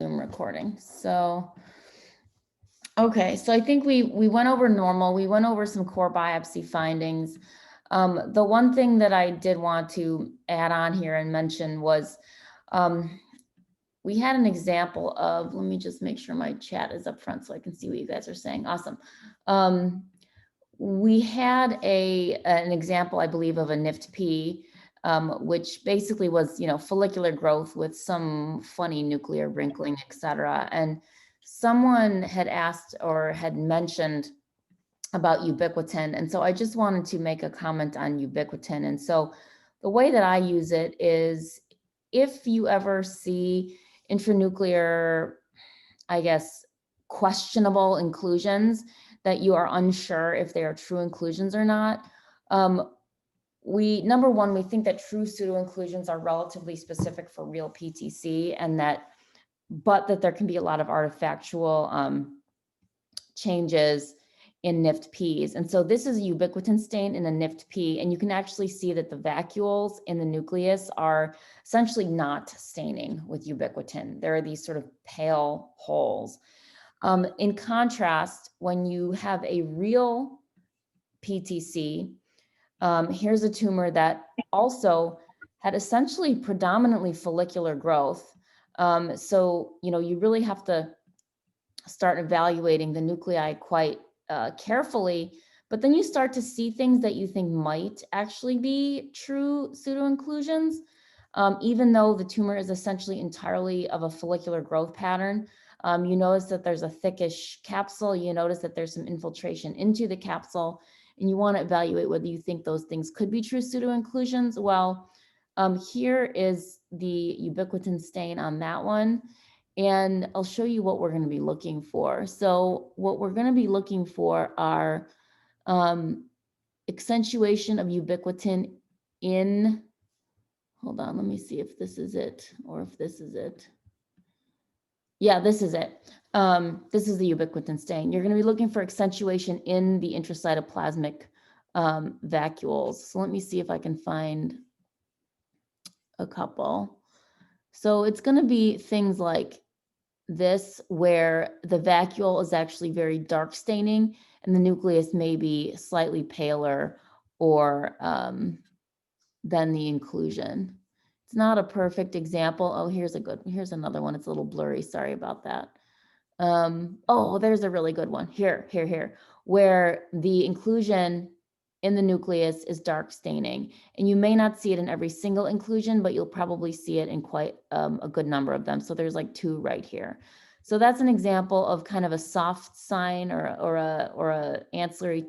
Zoom recording. So, okay, so I think we went over normal. We went over some core biopsy findings. The one thing that I did want to add on here and mention was we had an example of, let me just make sure my chat is up front so I can see what you guys are saying. Awesome. We had an example, I believe, of a NIFT-P, which basically was, follicular growth with some funny nuclear wrinkling, et cetera. And someone had asked or had mentioned about ubiquitin. And so I just wanted to make a comment on ubiquitin. And so the way that I use it is if you ever see intranuclear, I guess, questionable inclusions that you are unsure if they are true inclusions or not. Number one, we think that true pseudo inclusions are relatively specific for real PTC, and but that there can be a lot of artifactual changes in NIFT-Ps. And so this is a ubiquitin stain in a NIFT-P, and you can actually see that the vacuoles in the nucleus are essentially not staining with ubiquitin. There are these sort of pale holes. In contrast, when you have a real PTC, here's a tumor that also had essentially predominantly follicular growth. So, you really have to start evaluating the nuclei quite carefully, but then you start to see things that you think might actually be true pseudo-inclusions, even though the tumor is essentially entirely of a follicular growth pattern. You notice that there's a thickish capsule. You notice that there's some infiltration into the capsule, and you want to evaluate whether you think those things could be true pseudo-inclusions. Well, here is the ubiquitin stain on that one. And I'll show you what we're going to be looking for. So what we're going to be looking for are accentuation of ubiquitin in, hold on, let me see if this is it or if this is it. Yeah, this is it. This is the ubiquitin stain. You're going to be looking for accentuation in the intracytoplasmic vacuoles. So let me see if I can find a couple. So it's going to be things like this, where the vacuole is actually very dark staining and the nucleus may be slightly paler or than the inclusion. It's not a perfect example. Oh, here's another one. It's a little blurry. Sorry about that. Oh, there's a really good one. Here, where the inclusion in the nucleus is dark staining. And you may not see it in every single inclusion, but you'll probably see it in quite a good number of them. So there's like 2 right here. So that's an example of kind of a soft sign or a ancillary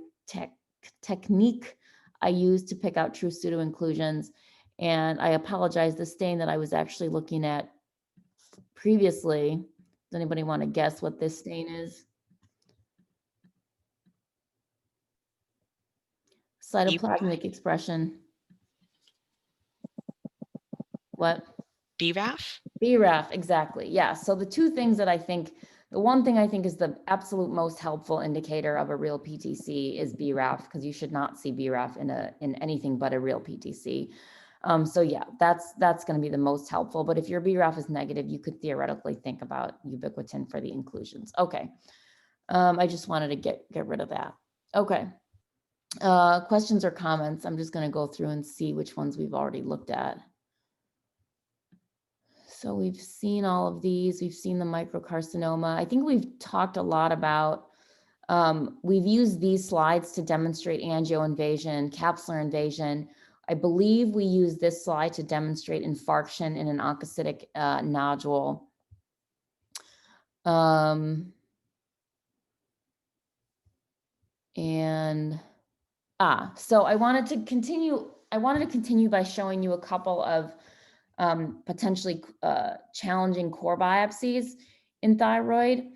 technique I use to pick out true pseudo inclusions. And I apologize, the stain that I was actually looking at previously, does anybody want to guess what this stain is? Cytoplasmic expression. What? BRAF? BRAF, exactly. Yeah. So the 2 things that the one thing I think is the absolute most helpful indicator of a real PTC is BRAF, because you should not see BRAF in anything but a real PTC. So yeah, that's going to be the most helpful. But if your BRAF is negative, you could theoretically think about ubiquitin for the inclusions. Okay. I just wanted to get rid of that. Okay. Questions or comments? I'm just going to go through and see which ones we've already looked at. So we've seen all of these. We've seen the microcarcinoma. I think we've talked a lot about, we've used these slides to demonstrate angioinvasion, capsular invasion. I believe we use this slide to demonstrate infarction in an oncocytic nodule. So I wanted to continue by showing you a couple of potentially challenging core biopsies in thyroid,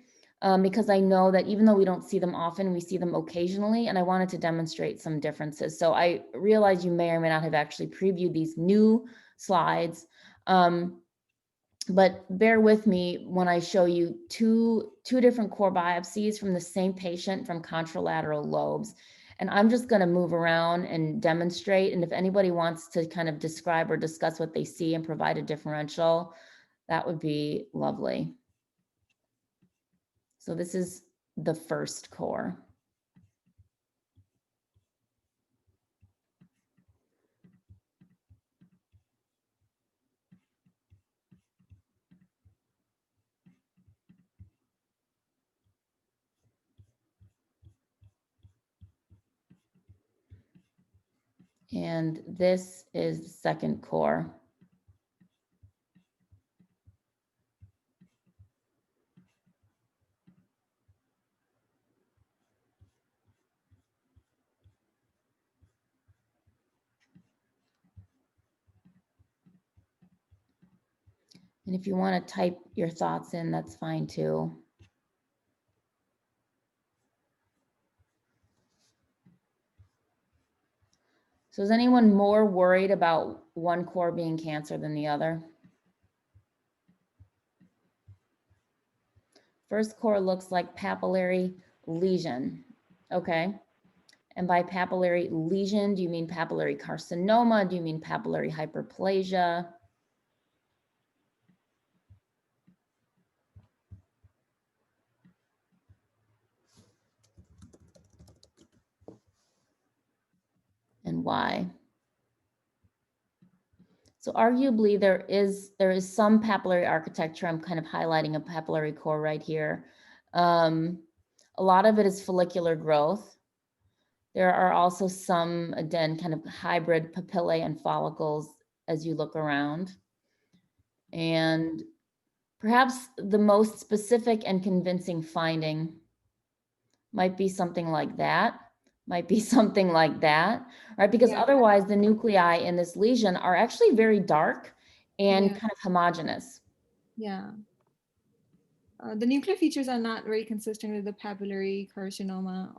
because I know that even though we don't see them often, we see them occasionally, and I wanted to demonstrate some differences. So I realize you may or may not have actually previewed these new slides, but bear with me when I show you two different core biopsies from the same patient from contralateral lobes. And I'm just going to move around and demonstrate. And if anybody wants to kind of describe or discuss what they see and provide a differential, that would be lovely. So this is the first core. And this is the second core. And if you want to type your thoughts in, that's fine too. So is anyone more worried about one core being cancer than the other? First core looks like papillary lesion, okay? And by papillary lesion, do you mean papillary carcinoma? Do you mean papillary hyperplasia? And why? So arguably there is some papillary architecture. I'm kind of highlighting a papillary core right here. A lot of it is follicular growth. There are also some, again, kind of hybrid papillae and follicles as you look around. And perhaps the most specific and convincing finding might be something like that, might be something like that, right? Because otherwise the nuclei in this lesion are actually very dark and kind of homogeneous. Yeah. The nuclear features are not very consistent with the papillary carcinoma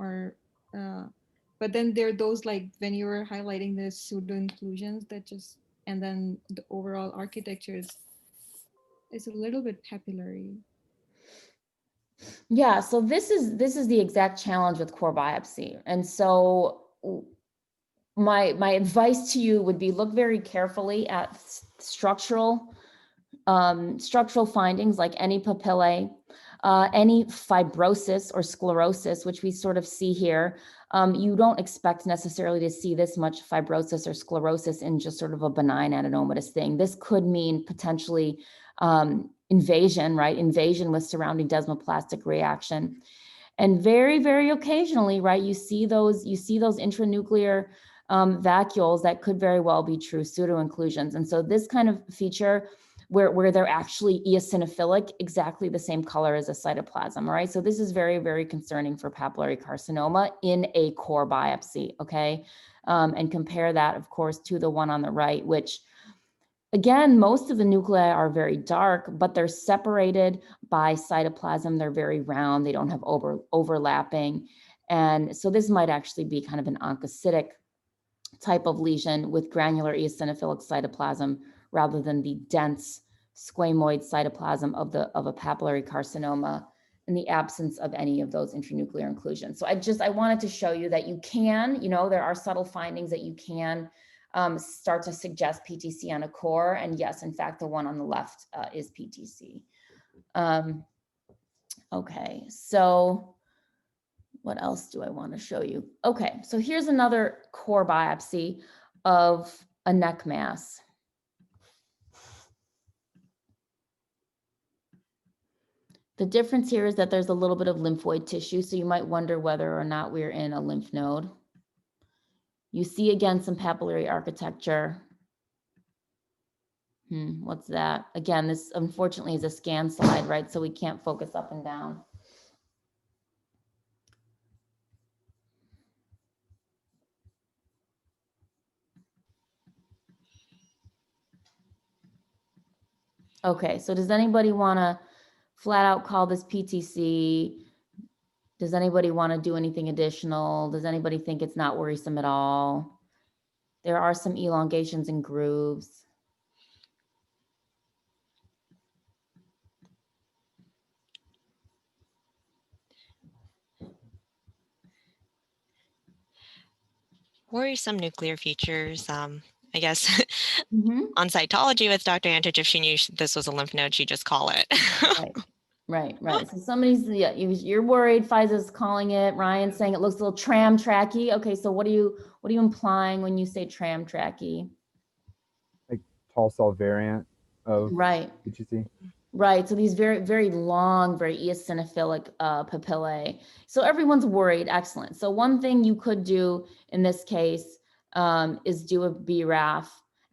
but then there are those like when you were highlighting the pseudo inclusions that just, and then the overall architecture is a little bit papillary. Yeah, so this is the exact challenge with core biopsy. And so my advice to you would be look very carefully at structural findings like any papillae, any fibrosis or sclerosis, which we sort of see here. You don't expect necessarily to see this much fibrosis or sclerosis in just sort of a benign adenomatous thing. This could mean potentially invasion, right? Invasion with surrounding desmoplastic reaction. And very, very occasionally, right, you see those intranuclear vacuoles that could very well be true pseudo-inclusions. And so this kind of feature where they're actually eosinophilic, exactly the same color as a cytoplasm, right? So this is very, very concerning for papillary carcinoma in a core biopsy, okay? And compare that, of course, to the one on the right, which again, most of the nuclei are very dark, but they're separated by cytoplasm. They're very round. They don't have overlapping. And so this might actually be kind of an oncocytic type of lesion with granular eosinophilic cytoplasm rather than the dense squamoid cytoplasm of a papillary carcinoma in the absence of any of those intranuclear inclusions. So I wanted to show you that you can, there are subtle findings that you can start to suggest PTC on a core. And yes, in fact, the one on the left is PTC. Okay, so what else do I want to show you? Okay, so here's another core biopsy of a neck mass. The difference here is that there's a little bit of lymphoid tissue, so you might wonder whether or not we're in a lymph node. You see again some papillary architecture. What's that? Again, this unfortunately is a scan slide, right? So we can't focus up and down. Okay, so does anybody want to flat out call this PTC? Does anybody want to do anything additional? Does anybody think it's not worrisome at all? There are some elongations and grooves. Worrisome nuclear features. I guess on cytology with Dr. Antich, if she knew this was a lymph node, she'd just call it. Right. Right, right. So somebody's, yeah, you're worried. Pfizer's calling it. Ryan's saying it looks a little tram tracky. Okay, so what are you implying when you say tram tracky? Like tall cell variant of Right, PTC. right. So these very, very long, very eosinophilic papillae. So everyone's worried. Excellent. So one thing you could do in this case is do a BRAF.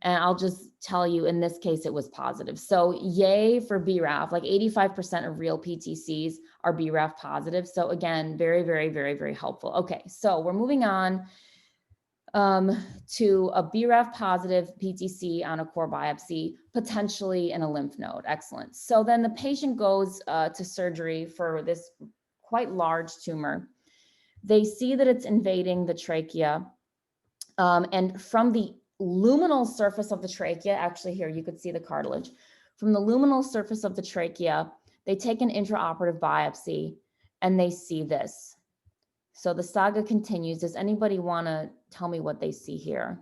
And I'll just tell you, in this case, it was positive. So yay for BRAF. Like 85% of real PTCs are BRAF positive. So again, very, very, very, very helpful. Okay, so we're moving on to a BRAF positive PTC on a core biopsy, potentially in a lymph node. Excellent. So then the patient goes to surgery for this quite large tumor. They see that it's invading the trachea. And from the luminal surface of the trachea, actually here you could see the cartilage. From the luminal surface of the trachea, they take an intraoperative biopsy and they see this. So the saga continues. Does anybody want to tell me what they see here?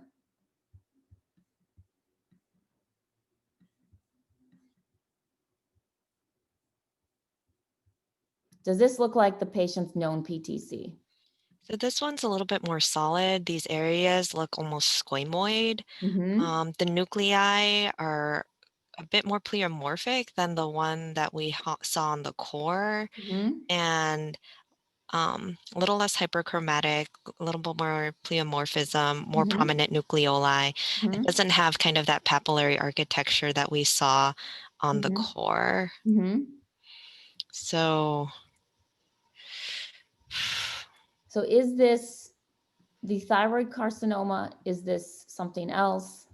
Does this look like the patient's known PTC? So this one's a little bit more solid. These areas look almost squamoid. Mm-hmm. The nuclei are a bit more pleomorphic than the one that we saw on the core, Mm-hmm. and a little less hyperchromatic, a little bit more pleomorphism, more Mm-hmm. prominent nucleoli. It Mm-hmm. doesn't have kind of that papillary architecture that we saw on the Mm-hmm. core. Mm-hmm. So So is this the thyroid carcinoma? Is this something else?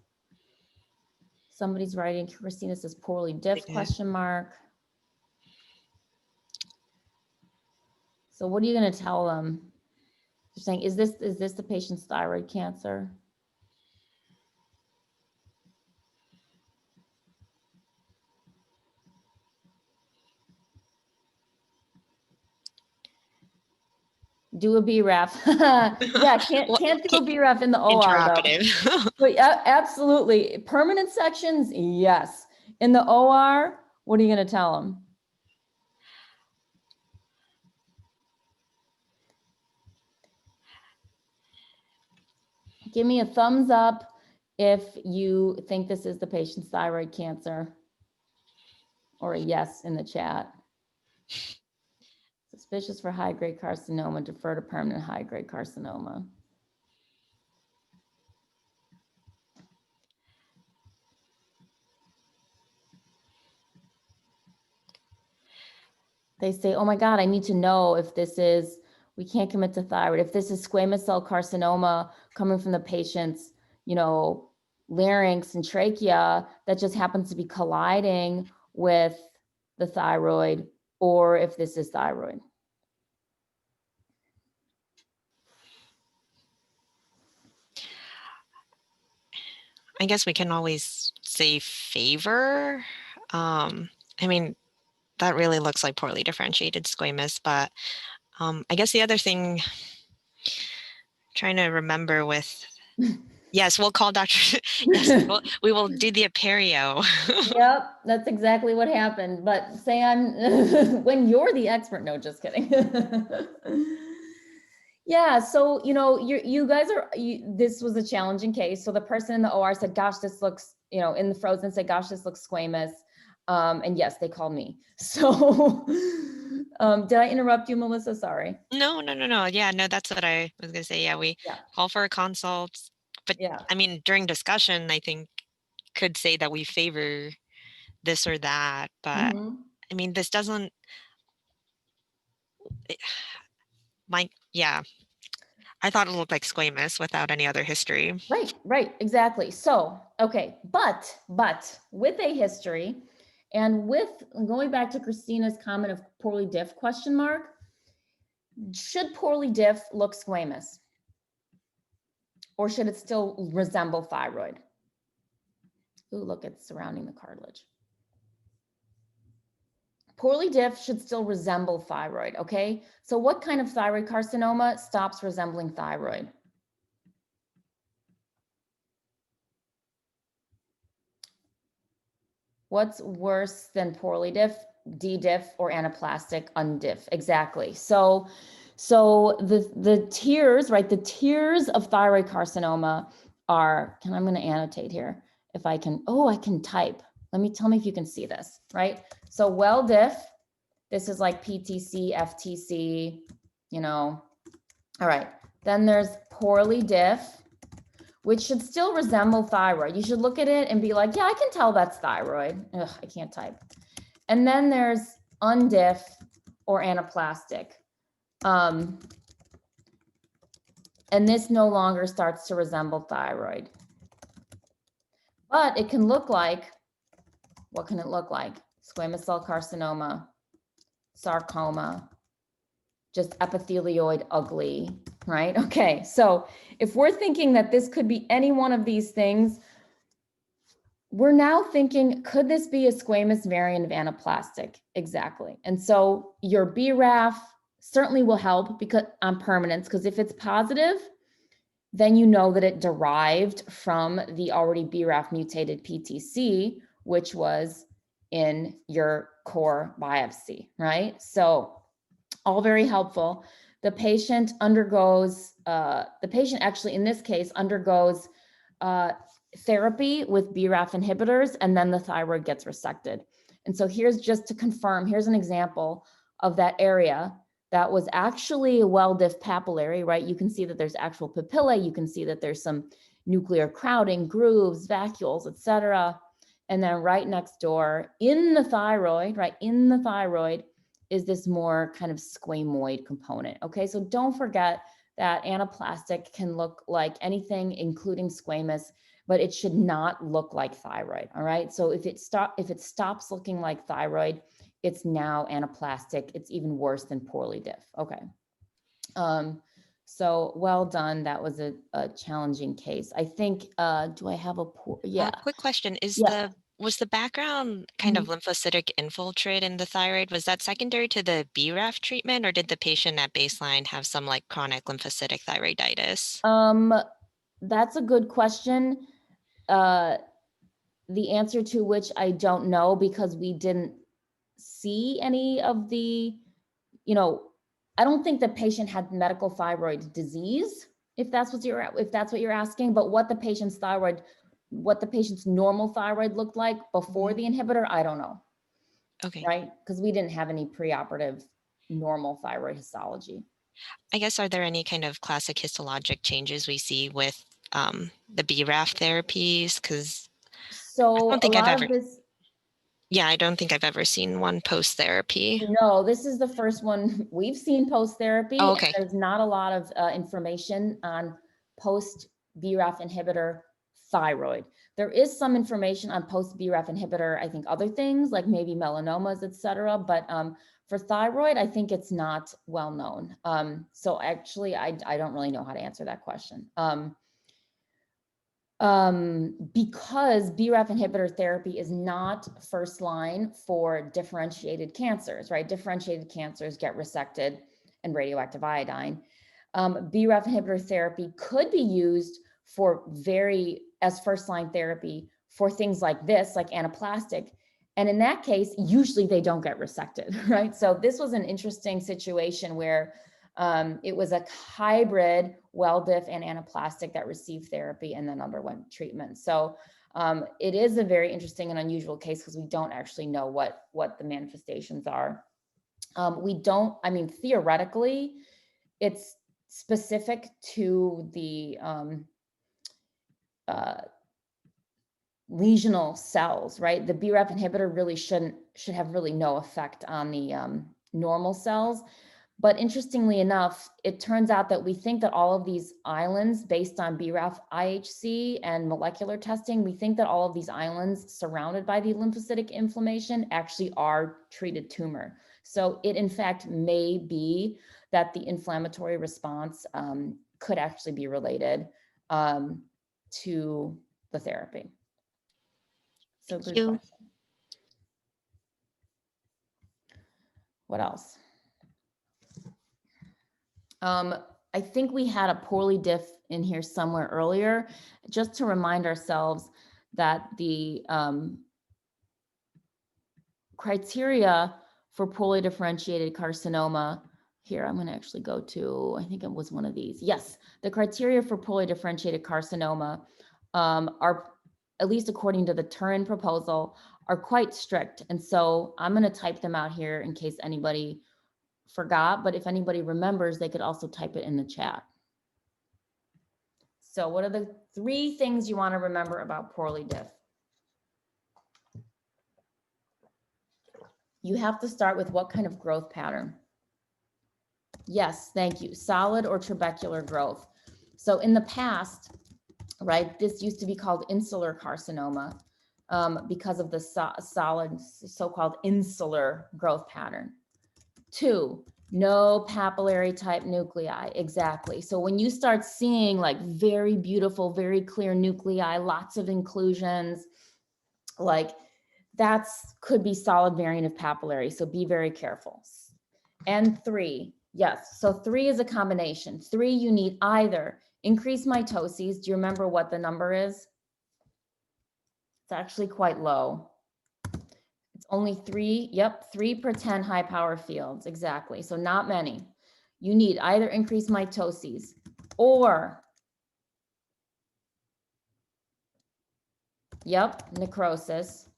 Somebody's writing, Christina says poorly diff, question mark. So what are you going to tell them? You're saying, is this the patient's thyroid cancer? Do a BRAF. Yeah, can't do a BRAF in the OR though. intraoperative. But absolutely. Permanent sections, yes. In the OR, what are you going to tell them? Give me a thumbs up if you think this is the patient's thyroid cancer, or a yes in the chat. Suspicious for high-grade carcinoma, defer to permanent high-grade carcinoma. They say, oh my God, I need to know if this is, we can't commit to thyroid. If this is squamous cell carcinoma coming from the patient's, larynx and trachea that just happens to be colliding with the thyroid, or if this is thyroid. I guess we can always say favor. I mean, that really looks like poorly differentiated squamous, but I guess the other thing, trying to remember with, yes, we'll call Dr. Yes, we will do the aperio. Yep, that's exactly what happened. But say I'm when you're the expert. No, just kidding. Yeah, so you guys are. This was a challenging case. So the person in the OR said, "Gosh, this looks," in the frozen said, "Gosh, this looks squamous." And yes, they called me. So, did I interrupt you, Melissa? Sorry. No. Yeah, no, that's what I was gonna say. Yeah, we Yeah. call for a consult, but Yeah. I mean, during discussion, I think could say that we favor this or that, but Mm-hmm. I mean, this doesn't, yeah, I thought it looked like squamous without any other history. Right, exactly. So, okay, but with a history and with going back to Christina's comment of poorly diff question mark, should poorly diff look squamous? Or should it still resemble thyroid? Ooh, look, it's surrounding the cartilage. Poorly diff should still resemble thyroid, okay? So what kind of thyroid carcinoma stops resembling thyroid? What's worse than poorly diff? D-diff or anaplastic undiff. Exactly. So the tiers, right? The tiers of thyroid carcinoma are, I'm going to annotate here if I can. Oh, I can type. Tell me if you can see this, right? So well diff, this is like PTC, FTC, all right. Then there's poorly diff, which should still resemble thyroid. You should look at it and be like, yeah, I can tell that's thyroid. Ugh, I can't type. And then there's undiff or anaplastic. And this no longer starts to resemble thyroid. But it can look like, what can it look like? Squamous cell carcinoma, sarcoma, just epithelioid ugly, right? Okay, so if we're thinking that this could be any one of these things, we're now thinking, could this be a squamous variant of anaplastic? Exactly. And so your BRAF certainly will help because on permanence, because if it's positive, then you know that it derived from the already BRAF mutated PTC, which was in your core biopsy, right? So all very helpful. The patient actually in this case undergoes therapy with BRAF inhibitors, and then the thyroid gets resected. And so here's just to confirm, here's an example of that area that was actually a well-diff papillary, right? You can see that there's actual papillae. You can see that there's some nuclear crowding, grooves, vacuoles, et cetera. And then right next door in the thyroid, right, in the thyroid is this more kind of squamoid component, okay? So don't forget that anaplastic can look like anything, including squamous, but it should not look like thyroid, all right? So if it stops looking like thyroid, it's now anaplastic. It's even worse than poorly diff, okay? So well done. That was a challenging case. I think, do I have a poor, yeah. Quick question, was the background kind of lymphocytic infiltrate in the thyroid, was that secondary to the BRAF treatment, or did the patient at baseline have some like chronic lymphocytic thyroiditis? That's a good question. The answer to which I don't know, because we didn't see any of the, I don't think the patient had medical thyroid disease, if that's what you're asking, but what the patient's normal thyroid looked like before the inhibitor, I don't know. Okay. Right? Because we didn't have any preoperative normal thyroid histology. I guess, are there any kind of classic histologic changes we see with the BRAF therapies? Because So I don't think a lot of this. Yeah, I don't think I've ever seen one post-therapy. No, this is the first one we've seen post-therapy. Oh, okay. There's not a lot of information on post-BRAF inhibitor thyroid. There is some information on post-BRAF inhibitor, I think other things like maybe melanomas, et cetera. But for thyroid, I think it's not well known. So actually, I don't really know how to answer that question. Because BRAF inhibitor therapy is not first line for differentiated cancers, right? Differentiated cancers get resected and radioactive iodine. BRAF inhibitor therapy could be used as first line therapy for things like this, like anaplastic. And in that case, usually they don't get resected, right? So this was an interesting situation where it was a hybrid well-diff and anaplastic that received therapy and then underwent treatment. So it is a very interesting and unusual case because we don't actually know what the manifestations are. Theoretically, it's specific to the lesional cells, right? The BRAF inhibitor really should have really no effect on the normal cells. But interestingly enough, it turns out that we think that all of these islands, based on BRAF IHC and molecular testing, we think that all of these islands surrounded by the lymphocytic inflammation actually are treated tumor. So it in fact may be that the inflammatory response could actually be related to the therapy. So good question. What else? I think we had a poorly diff in here somewhere earlier, just to remind ourselves that the criteria for poorly differentiated carcinoma, here, I'm going to actually go to, I think it was one of these. Yes, the criteria for poorly differentiated carcinoma are, at least according to the Turin proposal, are quite strict. And so I'm going to type them out here in case anybody forgot, but if anybody remembers, they could also type it in the chat. So what are the 3 things you want to remember about poorly diff? You have to start with what kind of growth pattern? Yes, thank you. Solid or trabecular growth. So in the past, right, this used to be called insular carcinoma because of the solid, so-called insular growth pattern. 2, no papillary type nuclei. Exactly. So when you start seeing like very beautiful, very clear nuclei, lots of inclusions, like that's could be solid variant of papillary. So be very careful. And 3, yes. So 3 is a combination. 3, you need either increased mitoses. Do you remember what the number is? It's actually quite low. It's only 3, yep, 3 per 10 high power fields, exactly. So not many. You need either increased mitoses or, yep, necrosis,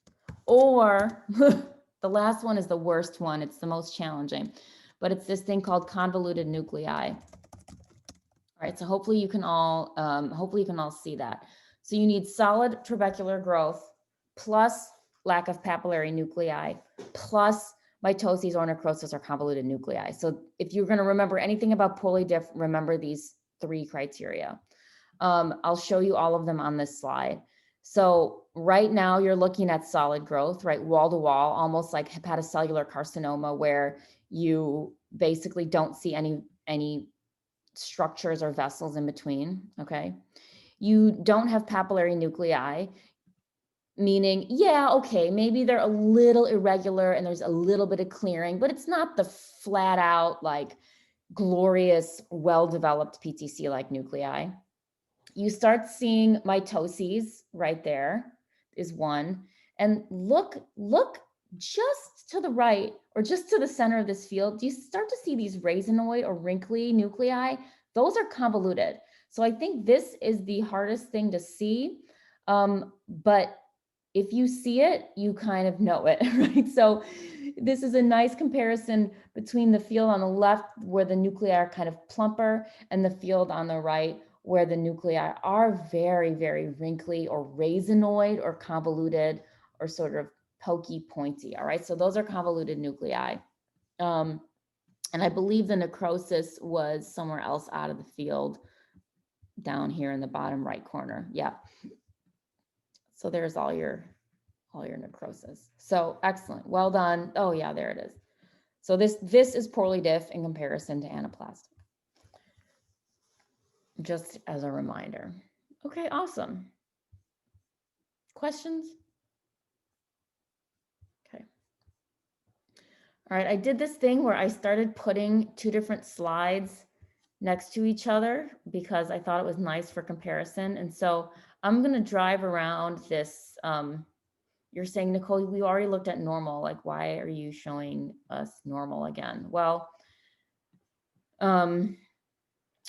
or the last one is the worst one. It's the most challenging, but it's this thing called convoluted nuclei. All right, so hopefully you can all see that. So you need solid trabecular growth plus lack of papillary nuclei plus mitoses or necrosis or convoluted nuclei. So if you're going to remember anything about poorly diff, remember these 3 criteria. I'll show you all of them on this slide. So right now you're looking at solid growth, right? Wall to wall, almost like hepatocellular carcinoma, where you basically don't see any structures or vessels in between, okay? You don't have papillary nuclei, meaning, yeah, okay, maybe they're a little irregular and there's a little bit of clearing, but it's not the flat out, like glorious, well-developed PTC-like nuclei. You start seeing mitoses right there is 1. And look just to the right or just to the center of this field. Do you start to see these racinoid or wrinkly nuclei? Those are convoluted. So I think this is the hardest thing to see. But if you see it, you kind of know it, right? So this is a nice comparison between the field on the left where the nuclei are kind of plumper and the field on the right where the nuclei are very, very wrinkly or racinoid or convoluted or sort of pokey, pointy, all right? So those are convoluted nuclei. And I believe the necrosis was somewhere else out of the field down here in the bottom right corner. Yeah. So there's all your necrosis. So excellent, well done. Oh yeah, there it is. So this is poorly diff in comparison to anaplastic. Just as a reminder. Okay, awesome. Questions? Okay. All right, I did this thing where I started putting 2 different slides next to each other because I thought it was nice for comparison. And so I'm going to drive around this. You're saying, Nicole, we already looked at normal. Like, why are you showing us normal again? Well,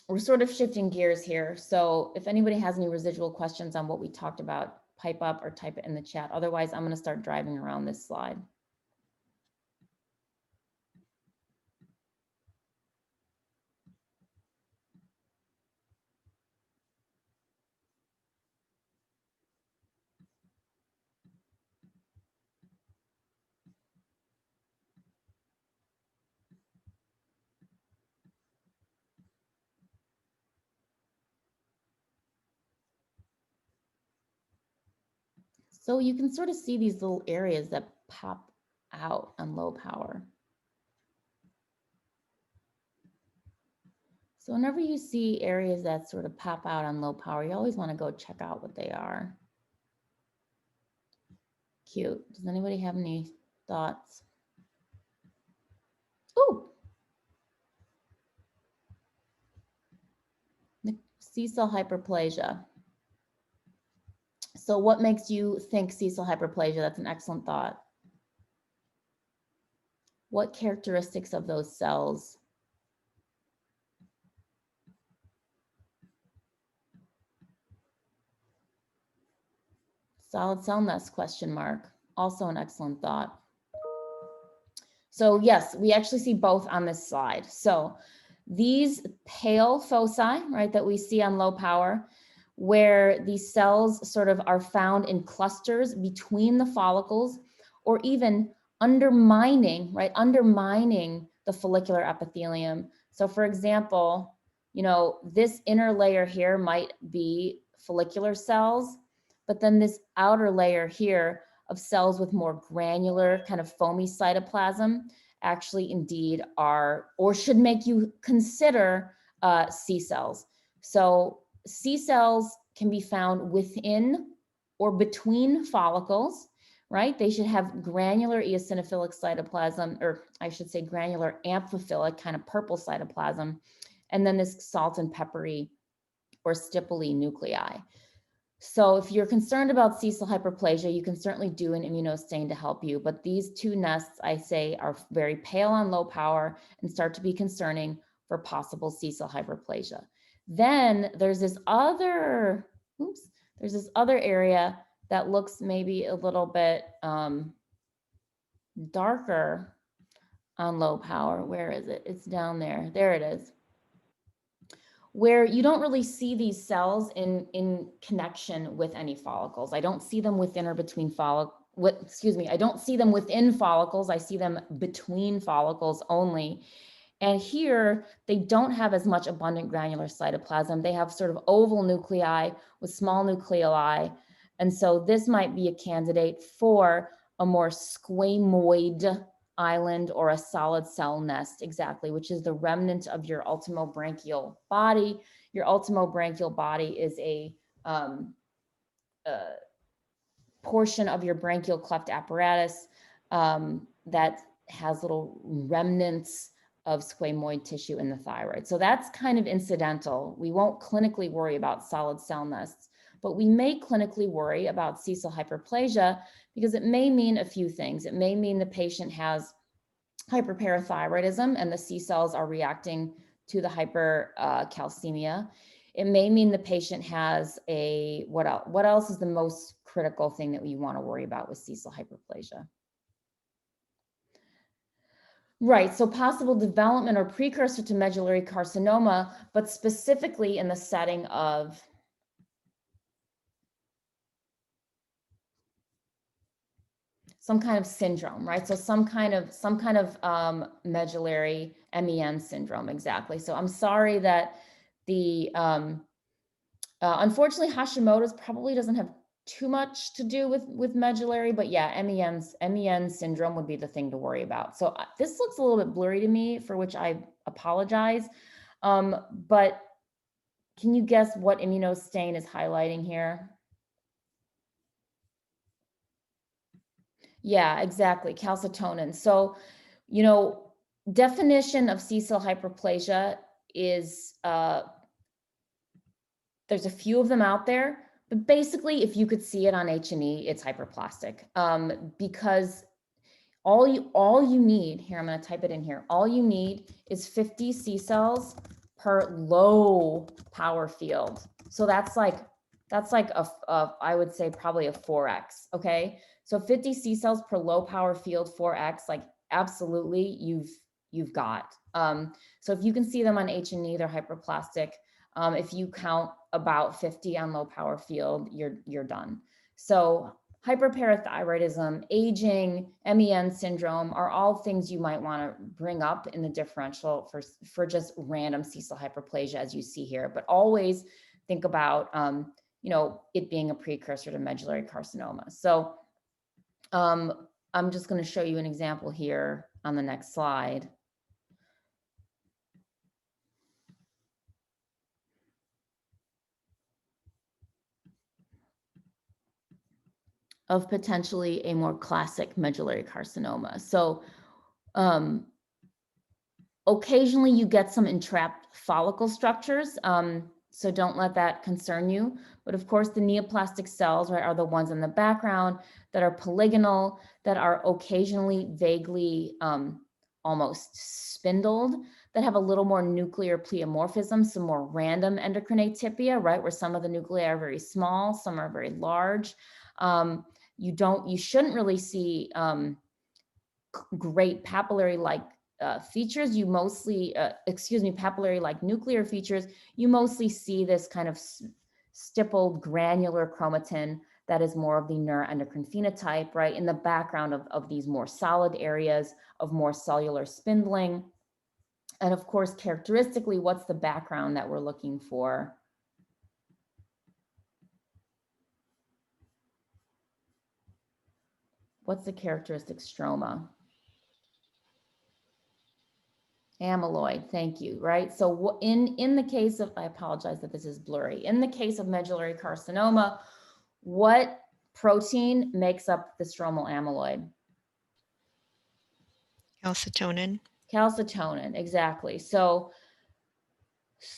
we're sort of shifting gears here. So if anybody has any residual questions on what we talked about, pipe up or type it in the chat. Otherwise, I'm going to start driving around this slide. So you can sort of see these little areas that pop out on low power. So whenever you see areas that sort of pop out on low power, you always want to go check out what they are. Cute. Does anybody have any thoughts? Ooh. C-cell hyperplasia. So what makes you think C-cell hyperplasia? That's an excellent thought. What characteristics of those cells? Solid cell nest, question mark. Also an excellent thought. So yes, we actually see both on this slide. So these pale foci, right, that we see on low power, where these cells sort of are found in clusters between the follicles, or even undermining, right, undermining the follicular epithelium. So for example, you know, this inner layer here might be follicular cells, but then this outer layer here of cells with more granular kind of foamy cytoplasm actually indeed are, or should make you consider C cells. So C cells can be found within or between follicles, right? They should have granular eosinophilic cytoplasm, or I should say granular amphiphilic, kind of purple cytoplasm, and then this salt and peppery or stipply nuclei. So if you're concerned about C-cell hyperplasia, you can certainly do an immunostain to help you. But these two nests, I say, are very pale on low power and start to be concerning for possible C-cell hyperplasia. Then there's this other, there's this other area that looks maybe a little bit darker on low power. Where is it? It's down there. There it is. Where you don't really see these cells in connection with any follicles. I don't see them within or between follicles. I don't see them within follicles. I see them between follicles only. And here, they don't have as much abundant granular cytoplasm. They have sort of oval nuclei with small nucleoli. And so this might be a candidate for a more squamoid island or a solid cell nest, exactly, which is the remnant of your ultimobranchial body. Your ultimobranchial body is a portion of your branchial cleft apparatus that has little remnants of squamoid tissue in the thyroid. So that's kind of incidental. We won't clinically worry about solid cell nests, but we may clinically worry about C-cell hyperplasia because it may mean a few things. It may mean the patient has hyperparathyroidism and the C cells are reacting to the hypercalcemia. It may mean the patient has a, what else? What else is the most critical thing that we want to worry about with C-cell hyperplasia? Right, so possible development or precursor to medullary carcinoma, but specifically in the setting of some kind of syndrome, right? So some kind of medullary MEN syndrome, exactly. So I'm sorry that the unfortunately Hashimoto's probably doesn't have too much to do with medullary, but yeah, MEN syndrome would be the thing to worry about. So this looks a little bit blurry to me, for which I apologize. But can you guess what immunostain is highlighting here? Yeah, exactly, calcitonin. So, you know, definition of C-cell hyperplasia is, there's a few of them out there, but basically if you could see it on H&E, it's hyperplastic, because all you need, here, I'm gonna type it in here, all you need is 50 C cells per low power field. So that's like I would say probably a 4x, okay? So 50 C cells per low power field, 4x, like absolutely you've got. So if you can see them on H&E, they're hyperplastic. If you count about 50 on low power field, you're done. So hyperparathyroidism, aging, MEN syndrome are all things you might want to bring up in the differential for just random C-cell hyperplasia, as you see here. But always think about you know, it being a precursor to medullary carcinoma. So I'm just going to show you an example here on the next slide. Of potentially a more classic medullary carcinoma. So occasionally you get some entrapped follicle structures, so don't let that concern you. But of course, the neoplastic cells, right, are the ones in the background that are polygonal, that are occasionally vaguely almost spindled, that have a little more nuclear pleomorphism, some more random endocrine atypia, right? Where some of the nuclei are very small, some are very large. You shouldn't really see great papillary-like features. You mostly, papillary-like nuclear features. You mostly see this kind of stippled granular chromatin that is more of the neuroendocrine phenotype, right? In the background of these more solid areas of more cellular spindling. And of course, characteristically, what's the background that we're looking for? What's the characteristic stroma? Amyloid, thank you, right? So in the case of, I apologize that this is blurry. In the case of medullary carcinoma, what protein makes up the stromal amyloid? Calcitonin. Calcitonin, exactly. So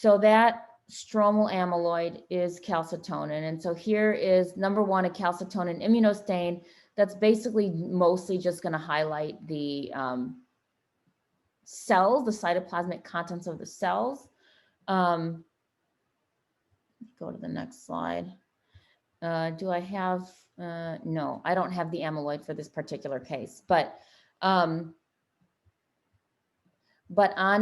that stromal amyloid is calcitonin. And so here is number one, a calcitonin immunostain that's basically mostly just going to highlight the cells, the cytoplasmic contents of the cells. Go to the next slide. Do I have, no, I don't have the amyloid for this particular case, but on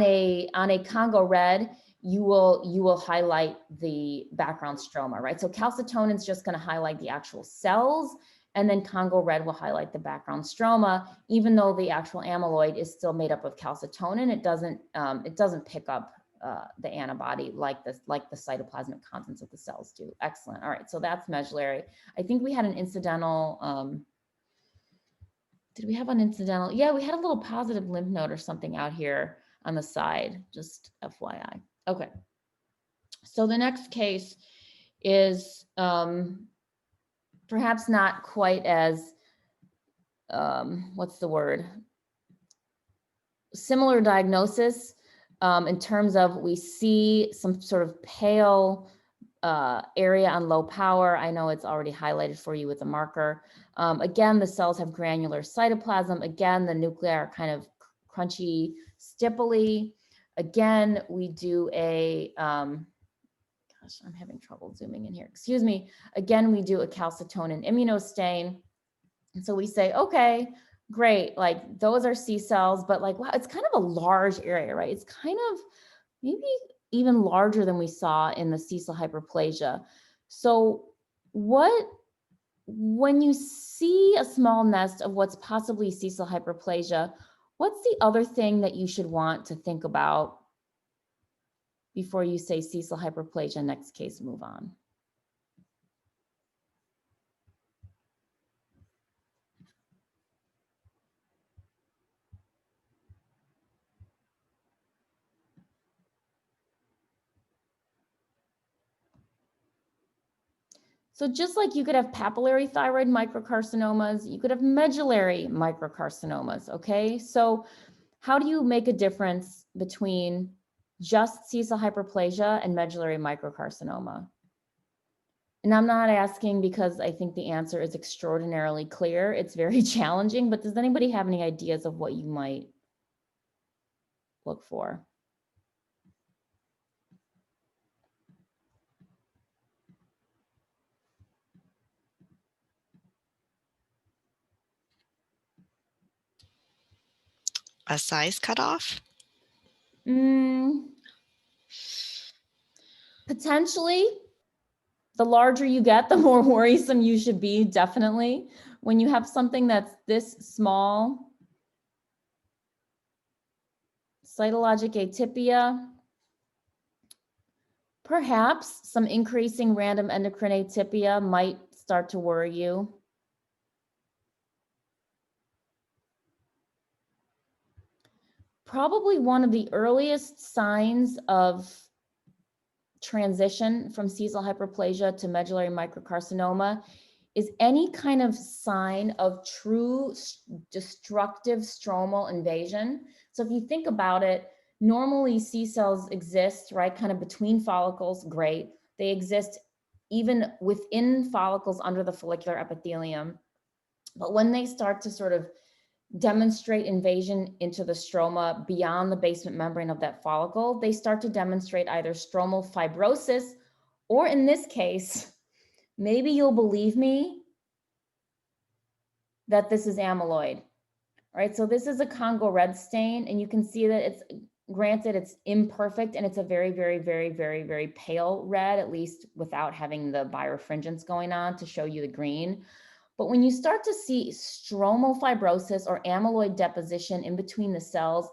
a Congo red, you will highlight the background stroma, right? So calcitonin is just going to highlight the actual cells, and then Congo red will highlight the background stroma. Even though the actual amyloid is still made up of calcitonin, it doesn't pick up the antibody like the cytoplasmic contents of the cells do. Excellent. All right, so that's medullary. I think we had an incidental. Did we have an incidental? Yeah, we had a little positive lymph node or something out here on the side, just FYI. Okay. So the next case is perhaps not quite as, what's the word? Similar diagnosis in terms of we see some sort of pale area on low power. I know it's already highlighted for you with a marker. Again, the cells have granular cytoplasm. Again, the nuclei are kind of crunchy, stipply. Again, we do a, gosh, I'm having trouble zooming in here. Excuse me. Again, we do a calcitonin immunostain. And so we say, okay, great. Like those are C cells, but like, wow, it's kind of a large area, right? It's kind of maybe even larger than we saw in the C cell hyperplasia. So when you see a small nest of what's possibly C cell hyperplasia, what's the other thing that you should want to think about before you say C cell hyperplasia, next case, move on? So just like you could have papillary thyroid microcarcinomas, you could have medullary microcarcinomas, okay? So how do you make a difference between just C cell hyperplasia and medullary microcarcinoma? And I'm not asking because I think the answer is extraordinarily clear. It's very challenging, but does anybody have any ideas of what you might look for? A size cutoff? Potentially. The larger you get, the more worrisome you should be, definitely. When you have something that's this small, cytologic atypia, perhaps some increasing random endocrine atypia might start to worry you. Probably one of the earliest signs of transition from C cell hyperplasia to medullary microcarcinoma is any kind of sign of true destructive stromal invasion. So if you think about it, normally C cells exist, right, kind of between follicles, great. They exist even within follicles under the follicular epithelium. But when they start to sort of demonstrate invasion into the stroma beyond the basement membrane of that follicle, they start to demonstrate either stromal fibrosis, or in this case, maybe you'll believe me that this is amyloid, right? So this is a Congo red stain, and you can see that it's, granted, it's imperfect, and it's a very, very, very, very, very pale red, at least without having the birefringence going on to show you the green. But when you start to see stromal fibrosis or amyloid deposition in between the cells,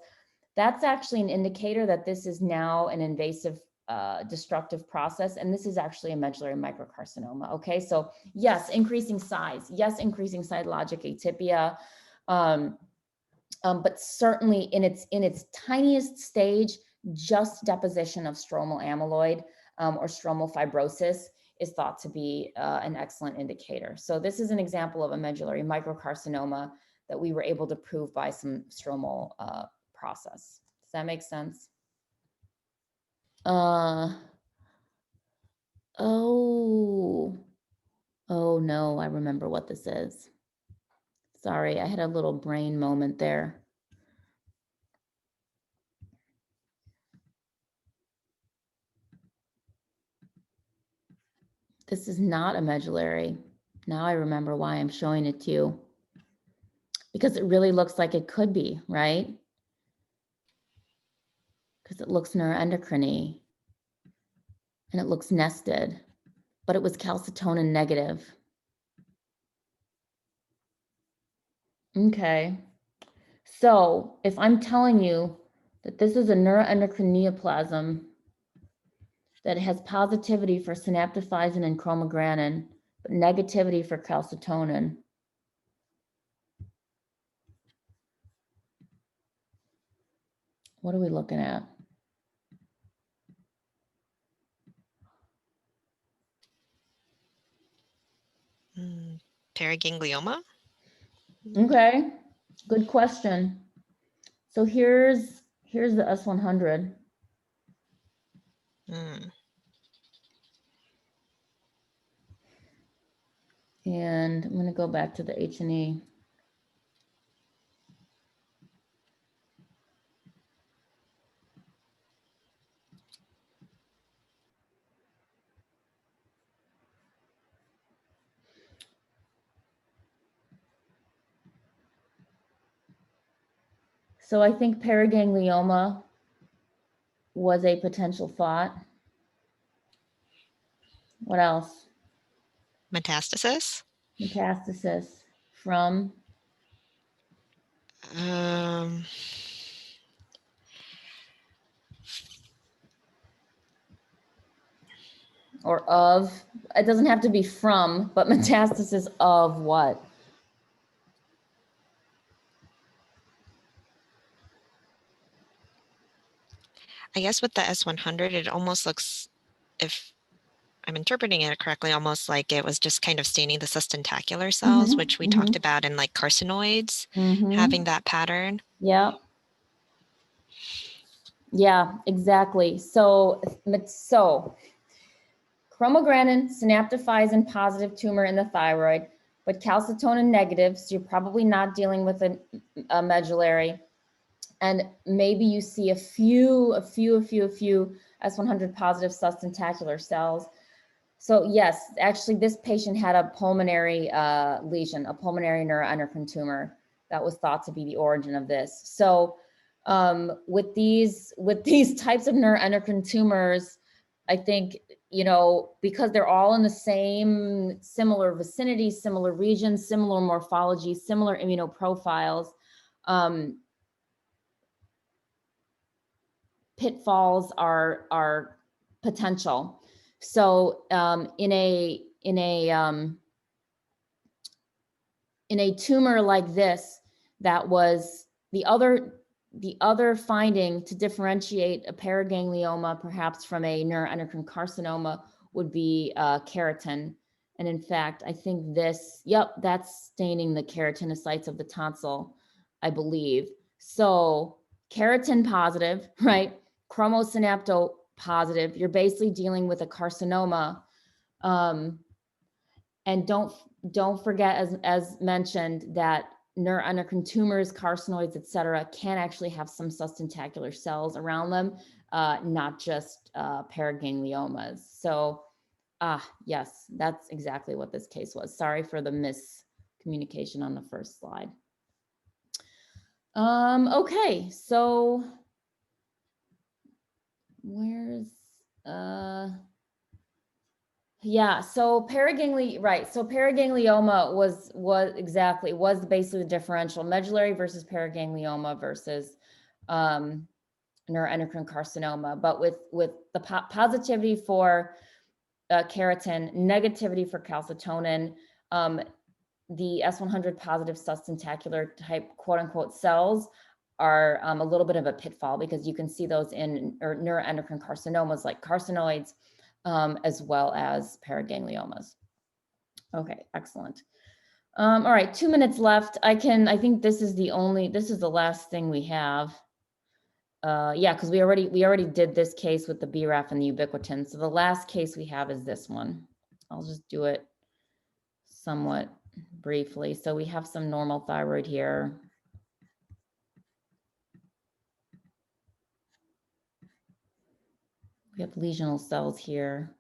that's actually an indicator that this is now an invasive destructive process, and this is actually a medullary microcarcinoma. Okay, so yes, increasing size, yes, increasing cytologic atypia, but certainly in its tiniest stage, just deposition of stromal amyloid or stromal fibrosis is thought to be an excellent indicator. So this is an example of a medullary microcarcinoma that we were able to prove by some stromal process. Does that make sense? Oh no, I remember what this is. Sorry, I had a little brain moment there. This is not a medullary. Now I remember why I'm showing it to you. Because it really looks like it could be, right? Because it looks neuroendocrine-y. And it looks nested. But it was calcitonin negative. Okay. So if I'm telling you that this is a neuroendocrine neoplasm that has positivity for synaptophysin and chromogranin, but negativity for calcitonin, what are we looking at? Paraganglioma? Okay, good question. So here's the S100. And I'm going to go back to the H&E. So I think paraganglioma was a potential thought. What else? Metastasis? Metastasis from? Or of? It doesn't have to be from, but metastasis of what? I guess with the S100, it almost looks, if I'm interpreting it correctly, almost like it was just kind of staining the sustentacular cells, which we talked about in like carcinoids, having that pattern. Yeah. Yeah, exactly. So chromogranin, synaptophysin positive tumor in the thyroid, but calcitonin negative, so you're probably not dealing with a medullary. And maybe you see a few S100 positive sustentacular cells. So yes, actually this patient had a pulmonary lesion, a pulmonary neuroendocrine tumor that was thought to be the origin of this. So with these types of neuroendocrine tumors, I think, you know, because they're all in the same similar vicinity, similar regions, similar morphology, similar immunoprofiles, pitfalls are potential. So in a tumor like this, that was the other finding to differentiate a paraganglioma perhaps from a neuroendocrine carcinoma would be keratin. And in fact, I think this, yep, that's staining the keratinocytes of the tonsil, I believe. So keratin positive, right? Chromosynapto positive, you're basically dealing with a carcinoma. And don't forget, as mentioned, that neuroendocrine tumors, carcinoids, et cetera, can actually have some sustentacular cells around them, not just paragangliomas. So, yes, that's exactly what this case was. Sorry for the miscommunication on the first slide. Okay, so where's yeah, so paraganglioma was basically the differential medullary versus paraganglioma versus neuroendocrine carcinoma, but with the positivity for keratin, negativity for calcitonin, the S100 positive sustentacular type quote unquote cells are a little bit of a pitfall, because you can see those in neuroendocrine carcinomas like carcinoids, as well as paragangliomas. Okay, excellent. All right, 2 minutes left. I think this is the last thing we have. Yeah, because we already did this case with the BRAF and the ubiquitin. So the last case we have is this one. I'll just do it somewhat briefly. So we have some normal thyroid here. We have lesional cells here.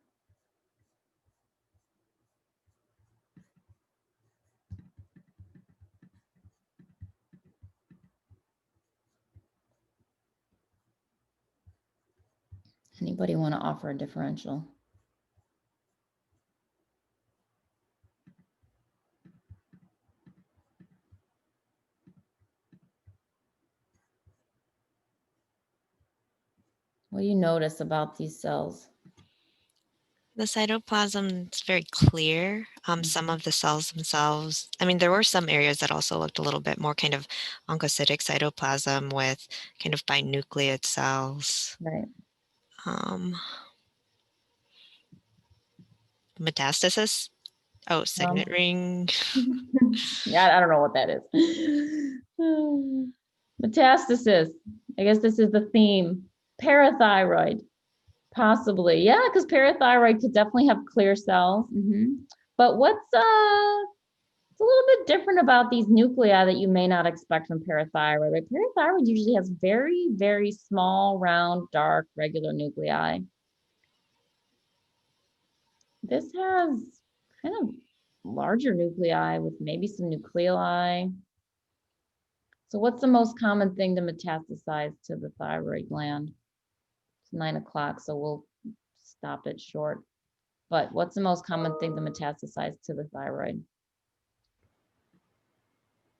Anybody want to offer a differential? What do you notice about these cells? The cytoplasm is very clear. Some of the cells themselves, I mean, there were some areas that also looked a little bit more kind of oncocytic cytoplasm with kind of binucleate cells. Right. Metastasis. Oh, signet ring. Yeah, I don't know what that is. Metastasis. I guess this is the theme. Parathyroid. Possibly. Yeah, because parathyroid could definitely have clear cells. But what's it's a little bit different about these nuclei that you may not expect from parathyroid. Right? Parathyroid usually has very, very small, round, dark, regular nuclei. This has kind of larger nuclei with maybe some nucleoli. So what's the most common thing to metastasize to the thyroid gland? It's 9 o'clock, so we'll stop it short. But what's the most common thing to metastasize to the thyroid?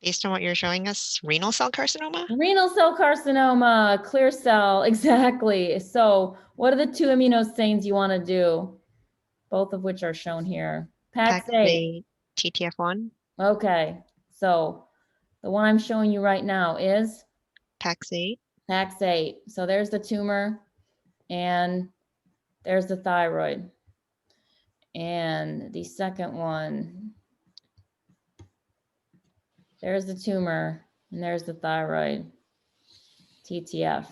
Based on what you're showing us, renal cell carcinoma? Renal cell carcinoma, clear cell, exactly. So what are the 2 immunostains you want to do? Both of which are shown here. Pax8. TTF1. Okay, so the one I'm showing you right now is? Pax8. Pax8. So there's the tumor and there's the thyroid. And the second one, there's the tumor and there's the thyroid. TTF.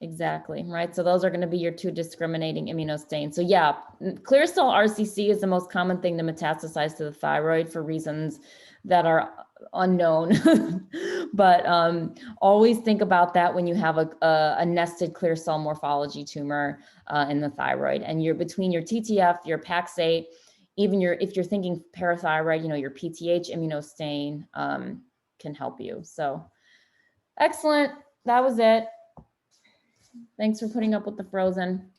Exactly, right? So those are going to be your 2 discriminating immunostains. So yeah, clear cell RCC is the most common thing to metastasize to the thyroid for reasons that are unknown. But always think about that when you have a nested clear cell morphology tumor in the thyroid. And you're between your TTF, your Pax8, even if you're thinking parathyroid, your PTH immunostain can help you. So excellent. That was it. Thanks for putting up with the frozen.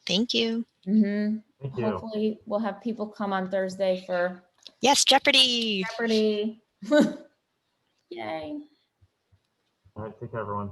Thank you. Thank you. Hopefully we'll have people come on Thursday for Yes, Jeopardy. Jeopardy. Yay. All right, take care, everyone.